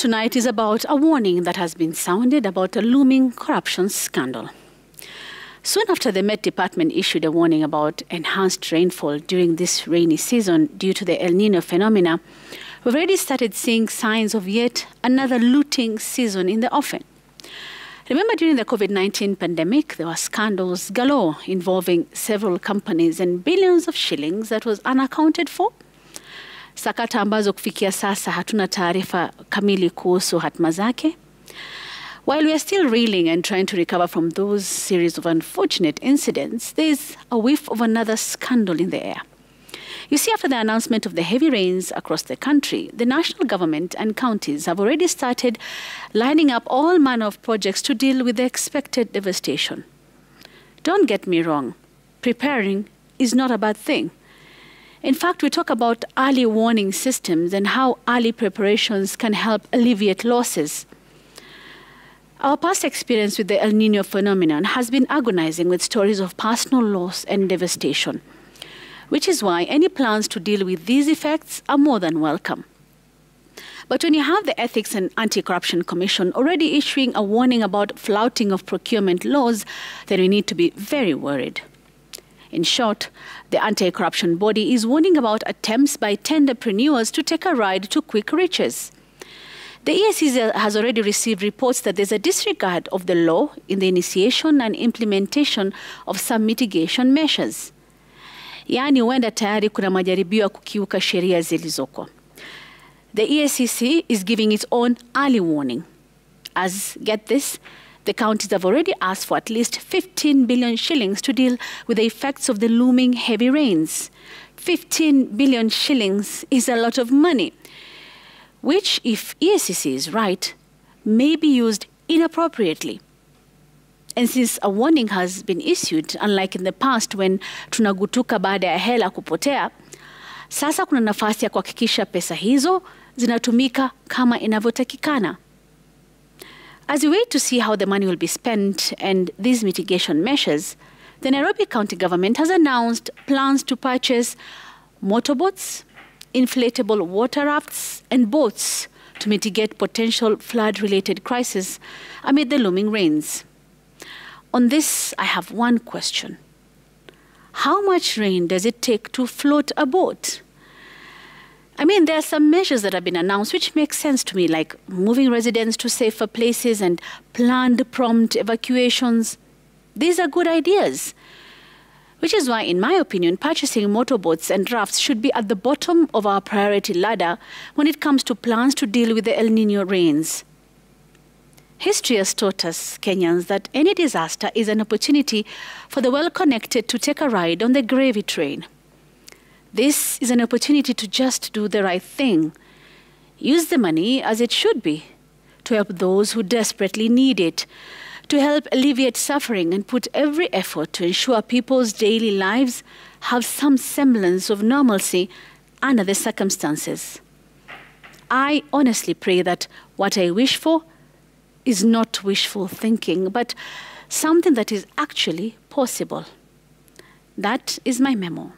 tonight is about a warning that has been sounded about a looming corruption scandal. Soon after the Met Department issued a warning about enhanced rainfall during this rainy season due to the El Nino phenomena, we've already started seeing signs of yet another looting season in the offing. Remember, during the COVID-19 pandemic, there were scandals galore involving several companies and billions of shillings that was unaccounted for. Sakata, ambazo kufikia sasa, hatuna taarifa, kamili, kuhusu, hatma, zake. While we are still reeling and trying to recover from those series of unfortunate incidents, there is a whiff of another scandal in the air. You see, after the announcement of the heavy rains across the country, the national government and counties have already started lining up all manner of projects to deal with the expected devastation. Don't get me wrong, preparing is not a bad thing. In fact, we talk about early warning systems and how early preparations can help alleviate losses. Our past experience with the El Nino phenomenon has been agonizing with stories of personal loss and devastation, which is why any plans to deal with these effects are more than welcome. But when you have the Ethics and Anti-Corruption Commission already issuing a warning about flouting of procurement laws, then we need to be very worried. In short, the anti-corruption body is warning about attempts by tenderpreneurs to take a ride to quick riches. The EACC has already received reports that there's a disregard of the law in the initiation and implementation of some mitigation measures. Yaani huenda tayari kuna majaribio ya kukiuka sheria zilizoko. The EACC is giving its own early warning. As, get this, the counties have already asked for at least 15 billion shillings to deal with the effects of the looming heavy rains. 15 billion shillings is a lot of money, which, if EACC is right, may be used inappropriately. And since a warning has been issued, unlike in the past when tunagutuka baada ya hela kupotea, sasa kuna nafasi ya kuhakikisha pesa hizo zinatumika kama inavyotakikana. As we wait to see how the money will be spent and these mitigation measures, the Nairobi County government has announced plans to purchase motorboats, inflatable water rafts, and boats to mitigate potential flood-related crises amid the looming rains. On this, I have one question. How much rain does it take to float a boat? I mean, there are some measures that have been announced which make sense to me, like moving residents to safer places and planned prompt evacuations. These are good ideas, which is why, in my opinion, purchasing motorboats and rafts should be at the bottom of our priority ladder when it comes to plans to deal with the El Nino rains. History has taught us, Kenyans, that any disaster is an opportunity for the well-connected to take a ride on the gravy train. This is an opportunity to just do the right thing. Use the money as it should be, to help those who desperately need it, to help alleviate suffering and put every effort to ensure people's daily lives have some semblance of normalcy under the circumstances. I honestly pray that what I wish for is not wishful thinking, but something that is actually possible. That is my memo.